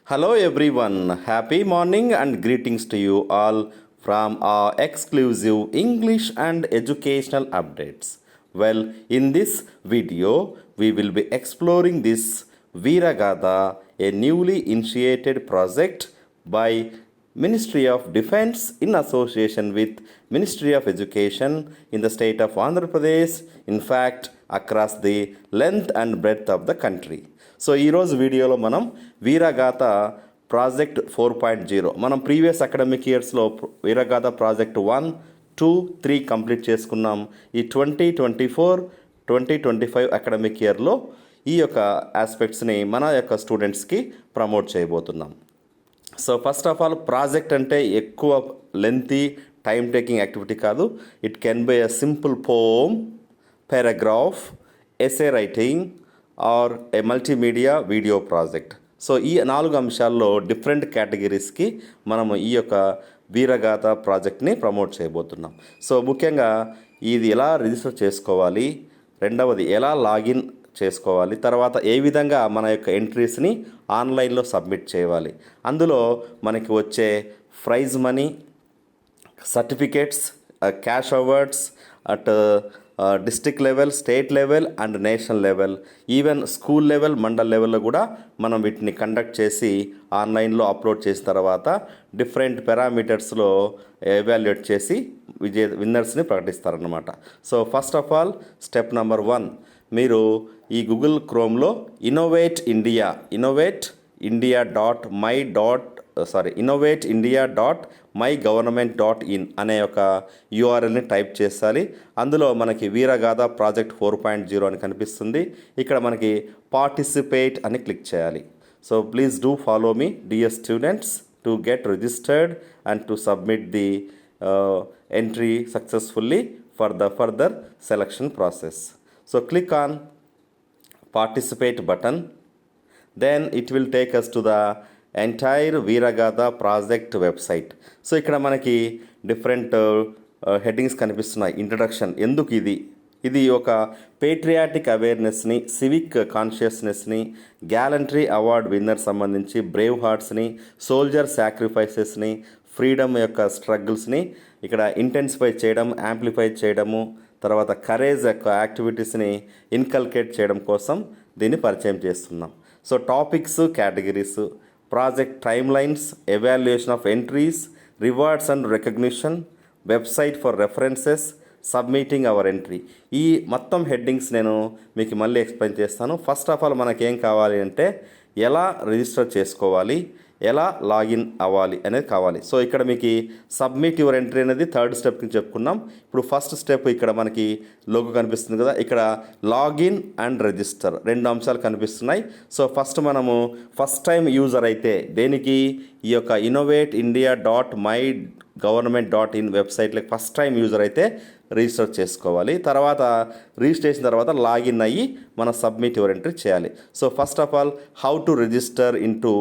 Hello everyone, happy morning and greetings to you all from our exclusive English and educational updates. Well, in this video, we will be exploring this Veeragatha, a newly initiated project by Ministry of Defense in association with Ministry of Education in the state of Andhra Pradesh, in fact, across the length and breadth of the country. So ఈరోజు వీడియోలో మనం వీరగాథ project 4.0 మనం previous academic ఇయర్స్లో వీరగాథ project 1, 2, 3 complete చేసుకున్నాం. ఈ 2024-2025 academic ఇయర్లో ఈ యొక్క ఆస్పెక్ట్స్ని మన యొక్క స్టూడెంట్స్కి ప్రమోట్ చేయబోతున్నాం. So first of all, project అంటే ఎక్కువ లెంతీ టైం టేకింగ్ యాక్టివిటీ కాదు. It can be a simple poem, paragraph, essay writing or a multimedia video project. So ఈ 4 అంశాల్లో డిఫరెంట్ కేటగిరీస్కి మనము ఈ యొక్క వీరగాథ ప్రాజెక్ట్ని ప్రమోట్ చేయబోతున్నాం. సో ముఖ్యంగా ఇది ఎలా రిజిస్టర్ చేసుకోవాలి, రెండవది ఎలా లాగిన్ చేసుకోవాలి, తర్వాత ఏ విధంగా మన యొక్క ఎంట్రీస్ని ఆన్లైన్లో సబ్మిట్ చేయాలి, అందులో మనకి వచ్చే prize money, certificates, cash awards at district level, state level and national level, even school level, mandal లెవెల్లో కూడా మనం వీటిని కండక్ట్ చేసి ఆన్లైన్లో అప్లోడ్ చేసిన తర్వాత డిఫరెంట్ పారామీటర్స్లో ఎవాల్యుయేట్ చేసి విన్నర్స్ని ప్రకటిస్తారన్నమాట. So first of all, step number 1, మీరు ఈ గూగుల్ క్రోమ్లో innovateindia.my.government.in అనే ఒక యూఆర్ఎల్ని టైప్ చేయాలి. అందులో మనకి వీరగాథ ప్రాజెక్ట్ 4.0 అని కనిపిస్తుంది. ఇక్కడ మనకి పార్టిసిపేట్ అని క్లిక్ చేయాలి. So please do follow me dear students to get registered and to submit the entry successfully for the further selection process. So click on participate button, then it will take us to the entire Veeragatha project website. So ఇక్కడ మనకి different headings కనిపిస్తున్నాయి. Introduction, ఎందుకు ఇది ఒక patriotic అవేర్నెస్ని, civic కాన్షియస్నెస్ని, gallantry award winner సంబంధించి brave హార్ట్స్ని, సోల్జర్ సాక్రిఫైసెస్ని, ఫ్రీడమ్ యొక్క స్ట్రగుల్స్ని ఇక్కడ ఇంటెన్సిఫై చేయడం, యాంప్లిఫై చేయడము, తర్వాత కరేజ్ యొక్క యాక్టివిటీస్ని ఇన్కల్కేట్ చేయడం కోసం దీన్ని పరిచయం చేస్తున్నాం. So topics, categories, project timelines, evaluation of entries, rewards and recognition, website for references, submitting our entry. ఈ మొత్తం హెడ్డింగ్స్ నేను మీకు మళ్ళీ ఎక్స్ప్లెయిన్ చేస్తాను. ఫస్ట్ ఆఫ్ ఆల్ మనకేం కావాలి అంటే ఎలా రిజిస్టర్ చేసుకోవాలి, ఎలా లాగిన్ అవ్వాలి అనేది కావాలి. సో ఇక్కడ మీకు సబ్మిట్ యువర్ ఎంట్రీ అనేది 3rd స్టెప్ని చెప్పుకున్నాం. ఇప్పుడు ఫస్ట్ స్టెప్ ఇక్కడ మనకి లోగో కనిపిస్తుంది కదా, ఇక్కడ లాగిన్ అండ్ రిజిస్టర్ 2 అంశాలు కనిపిస్తున్నాయి. సో ఫస్ట్ టైం యూజర్ అయితే దేనికి, ఈ యొక్క innovateindia.my.government.in వెబ్సైట్లోకి ఫస్ట్ టైం యూజర్ అయితే రిజిస్టర్ చేసుకోవాలి. తర్వాత రిజిస్ట్రేషన్ తర్వాత లాగిన్ అయ్యి మన సబ్మిట్ యువర్ ఎంట్రీ చేయాలి. So first of all, how to register into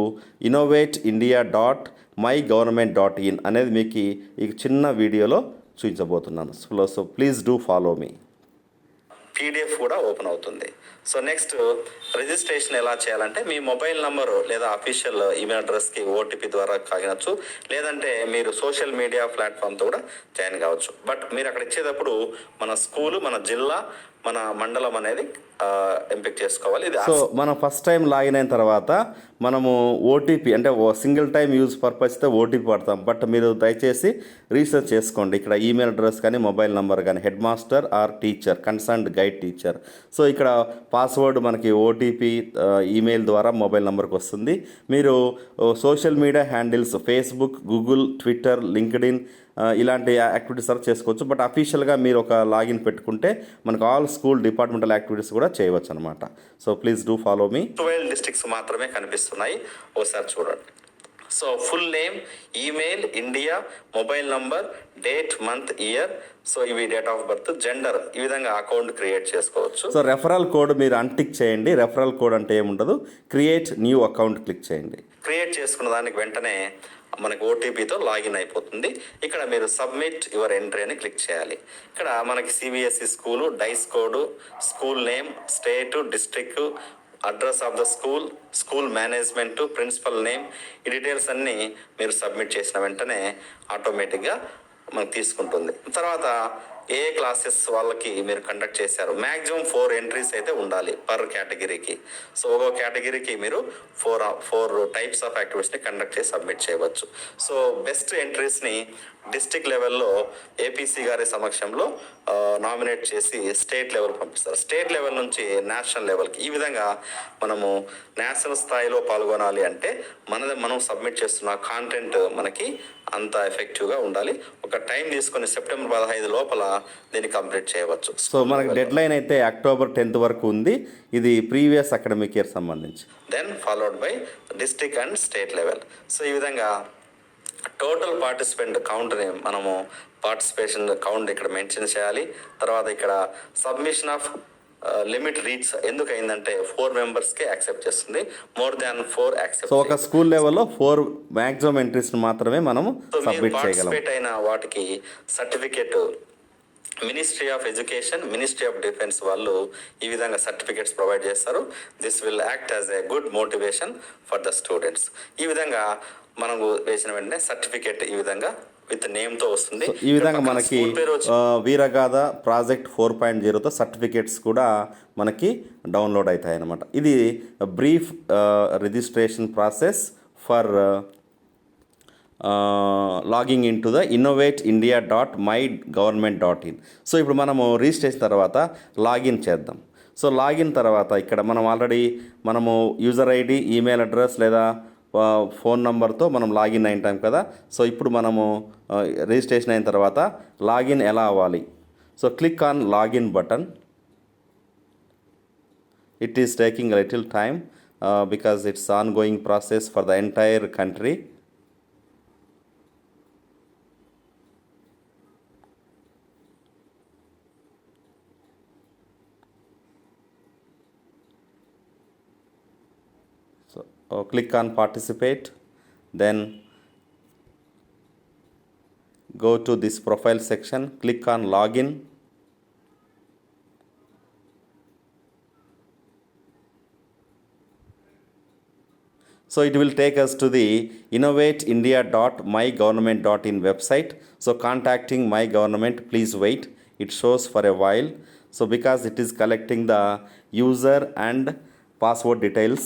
innovateindia.my.government.in అనేది మీకు ఈ చిన్న వీడియోలో చూపించబోతున్నాను. So please do follow me. PDF కూడా ఓపెన్ అవుతుంది. సో నెక్స్ట్, రిజిస్ట్రేషన్ ఎలా చేయాలంటే మీ మొబైల్ నంబరు లేదా అఫీషియల్ ఈమెయిల్ అడ్రస్కి ఓటీపీ ద్వారా కాగనచ్చు, లేదంటే మీరు సోషల్ మీడియా ప్లాట్ఫామ్తో కూడా జాయిన్ కావచ్చు. బట్ మీరు అక్కడ ఇచ్చేటప్పుడు మన స్కూలు, మన జిల్లా, మన మండలం అనేది ఎంపిక చేసుకోవాలి. సో మనం ఫస్ట్ టైం లాగిన్ అయిన తర్వాత మనము ఓటీపీ అంటే సింగిల్ టైం యూజ్ పర్పస్తో ఓటీపీ పడతాం. బట్ మీరు దయచేసి రీసెర్చ్ చేసుకోండి. ఇక్కడ ఈమెయిల్ అడ్రస్ కానీ, మొబైల్ నెంబర్ కానీ, headmaster or teacher, concerned guide teacher. So ఇక్కడ పాస్వర్డ్ మనకి ఓటీపీ ఈమెయిల్ ద్వారా మొబైల్ నెంబర్కి వస్తుంది. మీరు social media handles Facebook, Google, Twitter, LinkedIn ఇలాంటి యాక్టివిటీస్ సర్చ్ చేసుకోవచ్చు. బట్ అఫీషియల్గా మీరు ఒక లాగిన్ పెట్టుకుంటే మనకు ఆల్ స్కూల్ డిపార్ట్మెంటల్ యాక్టివిటీస్ కూడా చేయవచ్చు అనమాట. So please do follow me. 12 districts మాత్రమే కనిపిస్తున్నాయి, ఒకసారి చూడండి. So full name, email, India, mobile number, date, month, year, so ఇవి డేట్ ఆఫ్ బర్త్, జెండర్, ఈ విధంగా అకౌంట్ క్రియేట్ చేసుకోవచ్చు. సో రెఫరల్ కోడ్ మీరు అన్టిక్ చేయండి. రెఫరల్ కోడ్ అంటే ఏముండదు, క్రియేట్ న్యూ అకౌంట్ క్లిక్ చేయండి. క్రియేట్ చేసుకున్న దానికి వెంటనే మనకి ఓటీపీతో లాగిన్ అయిపోతుంది. ఇక్కడ మీరు సబ్మిట్ యువర్ ఎంట్రీ అని క్లిక్ చేయాలి. ఇక్కడ మనకి CBSE school, DISE code, school name, state, district, address of the school, school management, principal name, ఈ డీటెయిల్స్ అన్నీ మీరు సబ్మిట్ చేసిన వెంటనే ఆటోమేటిక్గా మనకు తీసుకుంటుంది. తర్వాత ఏ క్లాసెస్ వాళ్ళకి మీరు కండక్ట్ చేశారు, మ్యాక్సిమం 4 ఎంట్రీస్ అయితే ఉండాలి పర్ కేటగిరీకి. సో ఒక్కో కేటగిరీకి మీరు ఫోర్ టైప్స్ ఆఫ్ యాక్టివిటీస్ని కండక్ట్ చేసి సబ్మిట్ చేయవచ్చు. సో బెస్ట్ ఎంట్రీస్ని డిస్టిక్ లెవెల్లో ఏపీసీ గారి సమక్షంలో నామినేట్ చేసి స్టేట్ లెవెల్ పంపిస్తారు. స్టేట్ లెవెల్ నుంచి నేషనల్ లెవెల్కి. ఈ విధంగా మనము నేషనల్ స్థాయిలో పాల్గొనాలి అంటే మనం సబ్మిట్ చేస్తున్న కాంటెంట్ మనకి అంత ఎఫెక్టివ్గా ఉండాలి. ఒక టైం తీసుకొని సెప్టెంబర్ 15 లోపల దీన్ని కంప్లీట్ చేయవచ్చు. సో మనకి డెడ్ లైన్ అయితే అక్టోబర్ 10th వరకు ఉంది. ఇది ప్రీవియస్ అకాడమిక్ ఇయర్ సంబంధించి. Then followed by district and state level. So ఈ విధంగా టోటల్ పార్టిసిపెంట్ కౌంట్ని మనము పార్టిసిపేషన్ కౌంట్ ఇక్కడ మెన్షన్ చేయాలి. తర్వాత ఇక్కడ సబ్మిషన్ ఆఫ్ లిమిట్ రీచ్ ఎందుకు అయిందంటే 4 మెంబర్స్కి యాక్సెప్ట్ చేస్తుంది, మోర్ దాన్ 4 యాక్సెప్ట్. సో ఒక స్కూల్ లెవెల్లో 4 మ్యాక్సిమం ఎంట్రీస్ మాత్రమే మనము సబ్మిట్ చేయగలం. పార్టిసిపేట్ అయిన వాటికి certificate ministry of education, ministry of defence వాళ్ళు ఈ విధంగా సర్టిఫికేట్స్ ప్రొవైడ్ చేస్తారు. This will act as a good motivation for the students. ఈ విధంగా మనకు వేసిన వెంటనే సర్టిఫికేట్ ఈ విధంగా విత్ నేమ్తో వస్తుంది. ఈ విధంగా మనకి వీరగాథ ప్రాజెక్ట్ 4.0తో సర్టిఫికేట్స్ కూడా మనకి డౌన్లోడ్ అవుతాయి అన్నమాట. ఇది brief registration process for logging in to the innovateindia.mygovernment.in. So ఇప్పుడు మనము రిజిస్ట్రేషన్ తర్వాత లాగిన్ చేద్దాం. సో లాగిన్ తర్వాత ఇక్కడ మనం already user ID, email address లేదా ఫోన్ నంబర్తో మనం లాగిన్ అయింటాం కదా. సో ఇప్పుడు మనము రిజిస్ట్రేషన్ అయిన తర్వాత లాగిన్ ఎలా అవ్వాలి? So click on login button. It is taking a little time because it's ongoing process for the entire country. So click on participate, then go to this profile section, click on login. So it will take us to the innovateindia.mygovernment.in website. So contacting my government, please wait. It shows for a while. So because it is collecting the user and password details,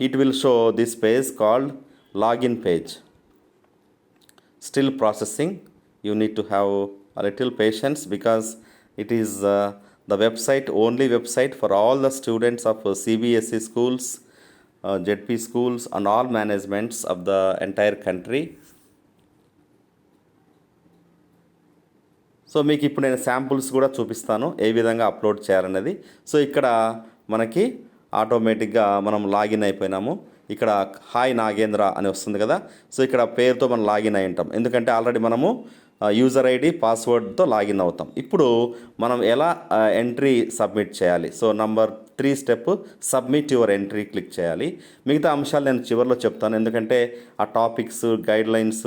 it will show this page called login page. Still processing. You need to have a little patience because it is the website, only website for all the students of CBSE schools, ZP schools and all managements of the entire country. So మీకు ఇప్పుడు నేను samples కూడా చూపిస్తాను ఏ విధంగా upload చేయాలనేది. So ఇక్కడ మనకి ఆటోమేటిక్గా మనం లాగిన్ అయిపోయినాము. ఇక్కడ హాయ్ నాగేంద్ర అని వస్తుంది కదా. సో ఇక్కడ పేరుతో మనం లాగిన్ అయి ఉంటాం, ఎందుకంటే ఆల్రెడీ మనము యూజర్ ఐడి పాస్వర్డ్తో లాగిన్ అవుతాం. ఇప్పుడు మనం ఎలా ఎంట్రీ సబ్మిట్ చేయాలి? So number 3 step submit your entry click చేయాలి. మిగతా అంశాలు నేను చివరిలో చెప్తాను, ఎందుకంటే ఆ టాపిక్స్, గైడ్లైన్స్,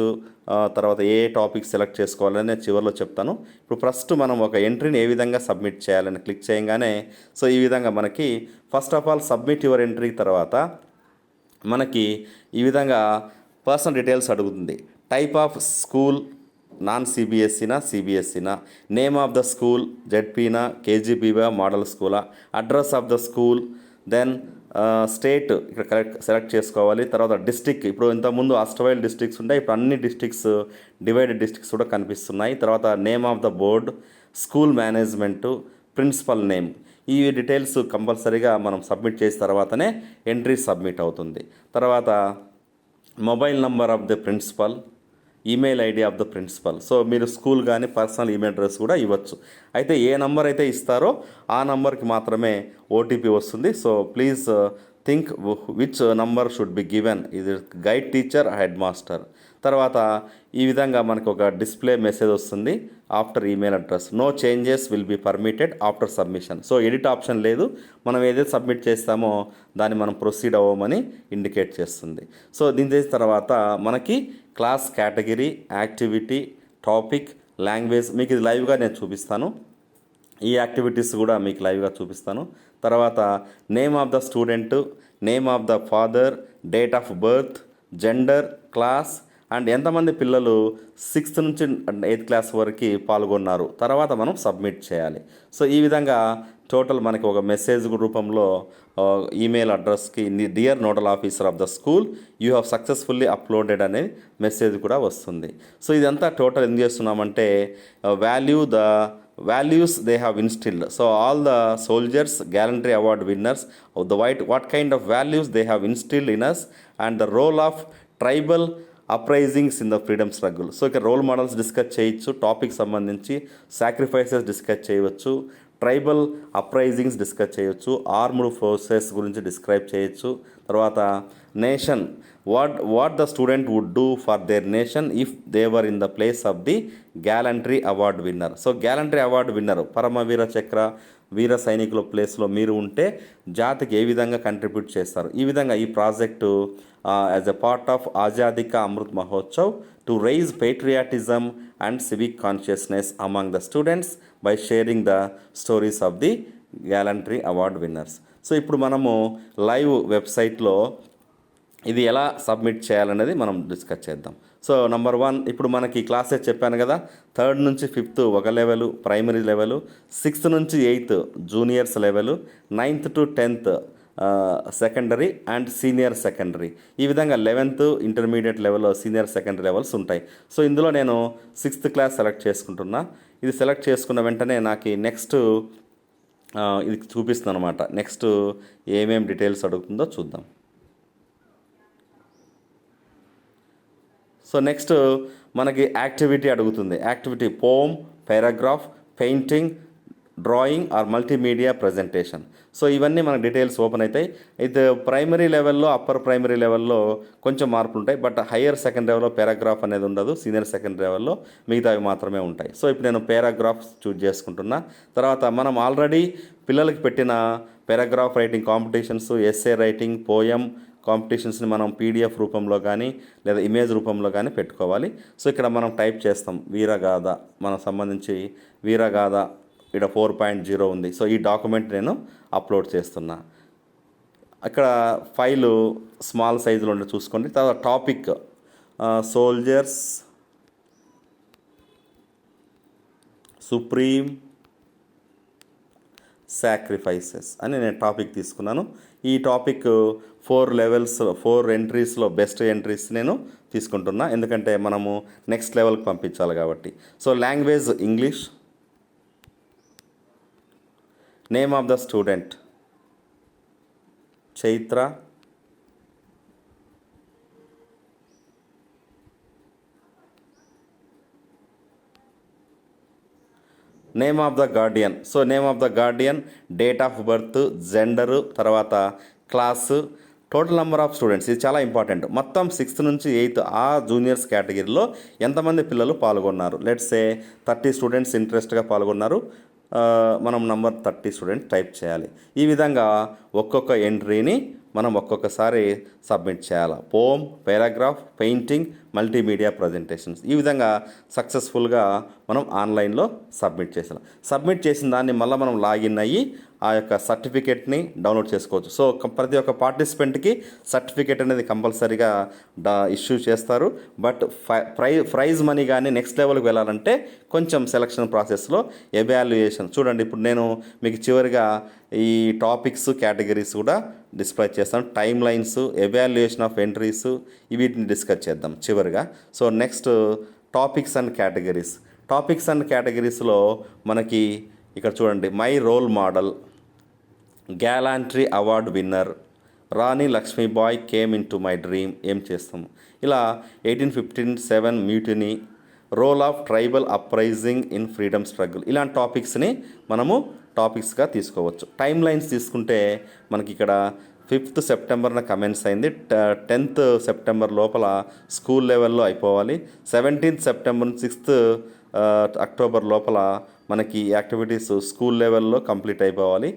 తర్వాత ఏ టాపిక్ సెలెక్ట్ చేసుకోవాలని నేను చివరిలో చెప్తాను. ఇప్పుడు ఫస్ట్ మనం ఒక ఎంట్రీని ఏ విధంగా సబ్మిట్ చేయాలని క్లిక్ చేయగానే సో ఈ విధంగా మనకి first of all submit your entry తర్వాత మనకి ఈ విధంగా పర్సనల్ డీటెయిల్స్ అడుగుతుంది. టైప్ ఆఫ్ స్కూల్, నాన్ సిబిఎస్ఈనా, సిబిఎస్ఈనా, నేమ్ ఆఫ్ ద స్కూల్, జెడ్పీనా, కేజీబీవా, మోడల్ స్కూలా, address of the school, then state ఇక్కడ సెలెక్ట్ చేసుకోవాలి. తర్వాత డిస్ట్రిక్ట్, ఇప్పుడు ఇంతకుముందు అష్టవైల్ డిస్ట్రిక్ట్స్ ఉంటాయి, ఇప్పుడు అన్ని డిస్ట్రిక్ట్స్ డివైడెడ్ డిస్ట్రిక్ట్స్ కూడా కనిపిస్తున్నాయి. తర్వాత name of the board, school management, principal name, ఈ డీటెయిల్స్ కంపల్సరీగా మనం సబ్మిట్ చేసిన తర్వాతనే ఎంట్రీ సబ్మిట్ అవుతుంది. తర్వాత mobile number of the principal, email ID of the principal. So మీరు స్కూల్ కానీ పర్సనల్ ఈమెయిల్ అడ్రస్ కూడా ఇవ్వచ్చు. అయితే ఏ నంబర్ అయితే ఇస్తారో ఆ నంబర్కి మాత్రమే ఓటీపీ వస్తుంది. So please think which number should be given, ఇది గైడ్ టీచర్, హెడ్ మాస్టర్. తర్వాత ఈ విధంగా మనకు ఒక డిస్ప్లే మెసేజ్ వస్తుంది after email address. No changes will be permitted after submission. So edit option లేదు, మనం ఏదైతే సబ్మిట్ చేస్తామో దాన్ని మనం ప్రొసీడ్ అవ్వమని ఇండికేట్ చేస్తుంది. సో దీని చేసిన తర్వాత మనకి class, category, activity, topic, language మీకు ఇది లైవ్గా నేను చూపిస్తాను. ఈ యాక్టివిటీస్ కూడా మీకు లైవ్గా చూపిస్తాను. తర్వాత name of the student, name of the father, date of birth, gender, class and ఎంతమంది పిల్లలు 6th నుంచి 8th క్లాస్ వరకు పాల్గొన్నారు. తర్వాత మనం సబ్మిట్ చేయాలి. సో ఈ విధంగా టోటల్ మనకి ఒక మెసేజ్ రూపంలో ఈమెయిల్ అడ్రస్కి dear nodal officer of the school you have successfully uploaded అనే మెసేజ్ కూడా వస్తుంది. సో ఇదంతా టోటల్ ఏం చేస్తున్నామంటే values they have instilled. So all the soldiers, gallantry award winners, of the what kind of values they have instilled in us, and the role of tribal uprisings in the freedom struggle. So ఇక్కడ role models discuss చేయొచ్చు, topic సంబంధించి sacrifices discuss చేయవచ్చు, tribal uprisings discuss చేయొచ్చు, armed forces గురించి describe చేయొచ్చు. తర్వాత nation, what the student would do for their nation if they were in the place of the gallantry award winner. So gallantry award winner, Param Vir Chakra వీర సైనికుల ప్లేస్లో మీరు ఉంటే జాతికి ఏ విధంగా కంట్రిబ్యూట్ చేస్తారు. ఈ విధంగా ఈ project as a part of Azadi Ka Amrit Mahotsav to raise patriotism and civic consciousness among the students by sharing the stories of the gallantry award winners. So ఇప్పుడు మనము లైవ్ వెబ్సైట్లో ఇది ఎలా సబ్మిట్ చేయాలనేది మనం డిస్కస్ చేద్దాం. సో నంబర్ 1, ఇప్పుడు మనకి క్లాసెస్ చెప్పాను కదా, 3rd నుంచి 5th ఒక లెవెలు ప్రైమరీ లెవెలు, 6th నుంచి 8th juniors level, 9th to 10th secondary and senior secondary. ఈ విధంగా 11th ఇంటర్మీడియట్ లెవెల్లో సీనియర్ సెకండరీ లెవెల్స్ ఉంటాయి. సో ఇందులో నేను 6th క్లాస్ సెలెక్ట్ చేసుకుంటున్నా. ఇది సెలెక్ట్ చేసుకున్న వెంటనే నాకు నెక్స్ట్ ఇది చూపిస్తుంది అనమాట. నెక్స్ట్ ఏమేమి డీటెయిల్స్ అడుగుతుందో చూద్దాం. సో నెక్స్ట్ మనకి యాక్టివిటీ అడుగుతుంది. Activity poem, paragraph, painting, drawing or multimedia presentation. So ఇవన్నీ మన డీటెయిల్స్ ఓపెన్ అవుతాయి. అయితే ప్రైమరీ లెవెల్లో, అప్పర్ ప్రైమరీ లెవెల్లో కొంచెం మార్పులు ఉంటాయి. బట్ హయ్యర్ సెకండరీ లెవెల్లో పారాగ్రాఫ్ అనేది ఉండదు. సీనియర్ సెకండరీ లెవెల్లో మిగతావి మాత్రమే ఉంటాయి. సో ఇప్పుడు నేను పారాగ్రాఫ్ చూజ్ చేసుకుంటున్నా. తర్వాత మనం ఆల్రెడీ పిల్లలకి పెట్టిన paragraph writing competitions, essay writing, poem కాంపిటీషన్స్ని మనం పీడిఎఫ్ రూపంలో కానీ లేదా ఇమేజ్ రూపంలో కానీ పెట్టుకోవాలి. సో ఇక్కడ మనం టైప్ చేస్తాం వీరగాథ, మనకు సంబంధించి వీరగాథ ఇక్కడ 4.0 ఉంది. సో ఈ డాక్యుమెంట్ నేను అప్లోడ్ చేస్తున్నా. అక్కడ ఫైలు స్మాల్ సైజులో ఉండే చూసుకోండి. తర్వాత టాపిక్ సోల్జర్స్ సుప్రీం సాక్రిఫైసెస్ అని నేను టాపిక్ తీసుకున్నాను. ఈ టాపిక్ 4 లెవెల్స్ 4 ఎంట్రీస్లో బెస్ట్ ఎంట్రీస్ నేను తీసుకుంటున్నా, ఎందుకంటే మనము నెక్స్ట్ లెవెల్కి పంపించాలి కాబట్టి. So language English, name of the student Chaitra, name of the guardian. So name of the guardian, date of birth, gender, తర్వాత class, total number of students. ఇది చాలా ఇంపార్టెంట్. మొత్తం 6th నుంచి 8th ఆ జూనియర్స్ కేటగిరీలో ఎంతమంది పిల్లలు పాల్గొన్నారు. లెట్స్ సే 30 స్టూడెంట్స్ ఇంట్రెస్ట్గా పాల్గొన్నారు. మనం నంబర్ 30 స్టూడెంట్స్ టైప్ చేయాలి. ఈ విధంగా ఒక్కొక్క ఎంట్రీని మనం ఒక్కొక్కసారి సబ్మిట్ చేయాలి. పోమ్, పారాగ్రాఫ్, పెయింటింగ్, మల్టీమీడియా ప్రజెంటేషన్స్. ఈ విధంగా సక్సెస్ఫుల్గా మనం ఆన్లైన్లో సబ్మిట్ చేసాం. సబ్మిట్ చేసిన దాన్ని మళ్ళీ మనం లాగిన్ అయ్యి ఆ యొక్క సర్టిఫికేట్ని డౌన్లోడ్ చేసుకోవచ్చు. సో ప్రతి ఒక్క పార్టిసిపెంట్కి సర్టిఫికేట్ అనేది కంపల్సరీగా ఇష్యూ చేస్తారు. బట్ ప్రైజ్ మనీ కానీ నెక్స్ట్ లెవెల్కి వెళ్ళాలంటే కొంచెం సెలక్షన్ ప్రాసెస్లో ఎవాల్యుయేషన్ చూడండి. ఇప్పుడు నేను మీకు చివరిగా ఈ టాపిక్స్ కేటగిరీస్ కూడా డిస్ప్లే చేస్తాను. Timelines, evaluation of entries వీటిని డిస్కస్ చేద్దాం చివరిగా. So next topics and categories. టాపిక్స్ అండ్ కేటగిరీస్లో మనకి ఇక్కడ చూడండి, my role model, gallantry award winner, Rani Lakshmibai came into my dream, ఏం చేస్తాము ఇలా 1857 mutiny, role of tribal uprising in freedom struggle, ఇలాంటి టాపిక్స్ని మనము టాపిక్స్గా తీసుకోవచ్చు. టైమ్ లైన్స్ తీసుకుంటే మనకి ఇక్కడ 5th సెప్టెంబర్న కమెన్స్ అయింది. 10th సెప్టెంబర్ లోపల స్కూల్ లెవెల్లో అయిపోవాలి. 17th సెప్టెంబర్ 6th అక్టోబర్ లోపల మనకి యాక్టివిటీస్ స్కూల్ లెవెల్లో కంప్లీట్ అయిపోవాలి.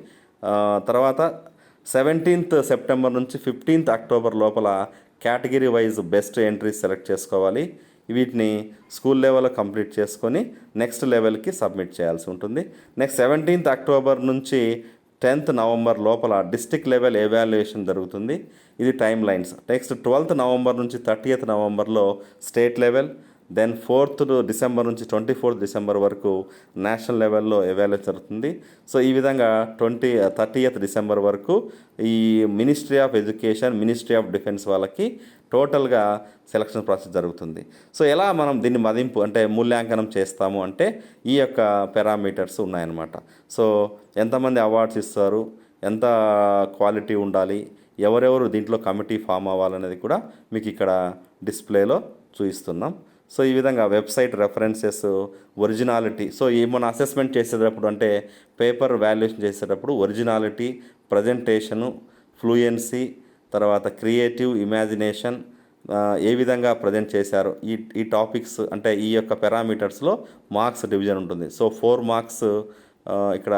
తర్వాత 17th సెప్టెంబర్ నుంచి 15th అక్టోబర్ లోపల category wise best entries select చేసుకోవాలి. వీటిని స్కూల్ లెవెల్లో కంప్లీట్ చేసుకొని నెక్స్ట్ లెవెల్కి సబ్మిట్ చేయాల్సి ఉంటుంది. నెక్స్ట్ 17th అక్టోబర్ నుంచి 10th నవంబర్ లోపల డిస్ట్రిక్ట్ లెవెల్ ఎవాల్యుయేషన్ జరుగుతుంది. ఇది time lines. Next 12th November నుంచి 30th నవంబర్లో state level, then 4th December నుంచి 24th డిసెంబర్ వరకు నేషనల్ లెవెల్లో ఎవాల్యుయేట్ జరుగుతుంది. సో ఈ విధంగా 30th డిసెంబర్ వరకు ఈ ministry of education, ministry of defence వాళ్ళకి టోటల్గా సెలక్షన్ ప్రాసెస్ జరుగుతుంది. సో ఎలా మనం దీన్ని మదింపు అంటే మూల్యాంకనం చేస్తాము అంటే ఈ యొక్క పారామీటర్స్ ఉన్నాయన్నమాట. సో ఎంతమంది అవార్డ్స్ ఇస్తారు, ఎంత క్వాలిటీ ఉండాలి, ఎవరెవరు దీంట్లో కమిటీ ఫామ్ అవ్వాలనేది కూడా మీకు ఇక్కడ డిస్ప్లేలో చూపిస్తున్నాం. సో ఈ విధంగా వెబ్సైట్ రెఫరెన్సెస్, ఒరిజినాలిటీ. సో ఈ మన అసెస్మెంట్ చేసేటప్పుడు అంటే పేపర్ వాల్యుయేషన్ చేసేటప్పుడు ఒరిజినాలిటీ, ప్రజెంటేషను, ఫ్లూయెన్సీ, తర్వాత క్రియేటివ్ ఇమాజినేషన్, ఏ విధంగా ప్రజెంట్ చేశారు, ఈ టాపిక్స్ అంటే ఈ యొక్క పారామీటర్స్లో మార్క్స్ డివిజన్ ఉంటుంది. సో 4 మార్క్స్ ఇక్కడ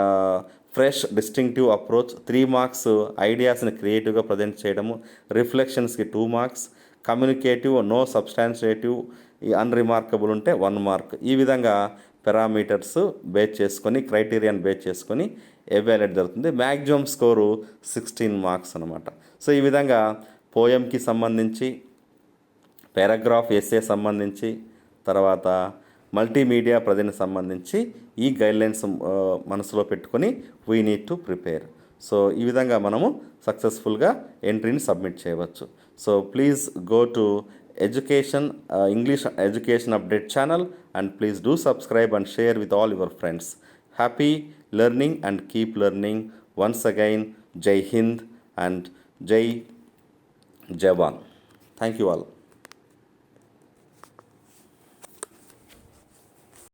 ఫ్రెష్ డిస్టింక్టివ్ అప్రోచ్, 3 మార్క్స్ ఐడియాస్ని క్రియేటివ్గా ప్రజెంట్ చేయడము, రిఫ్లెక్షన్స్కి 2 మార్క్స్, కమ్యూనికేటివ్, నో సబ్స్టాన్షియేటివ్, ఈ అన్రిమార్కబుల్ ఉంటే 1 మార్క్. ఈ విధంగా పారామీటర్స్ బేస్ చేసుకొని, క్రైటీరియాని బేస్ చేసుకొని ఎవాల్యుయేట్ జరుగుతుంది. మ్యాక్సిమం స్కోరు 16 మార్క్స్ అనమాట. సో ఈ విధంగా పోయంకి సంబంధించి, పారాగ్రాఫ్ ఎస్సే సంబంధించి, తర్వాత మల్టీమీడియా ప్రజెంట్ సంబంధించి ఈ గైడ్లైన్స్ మనసులో పెట్టుకొని we need to prepare. So ఈ విధంగా మనము సక్సెస్ఫుల్గా ఎంట్రీని సబ్మిట్ చేయవచ్చు. So please go to education English education update channel, and please do subscribe and share with all your friends. Happy learning and keep learning. Once again, Jai Hind and Jai Jawan. Thank you all.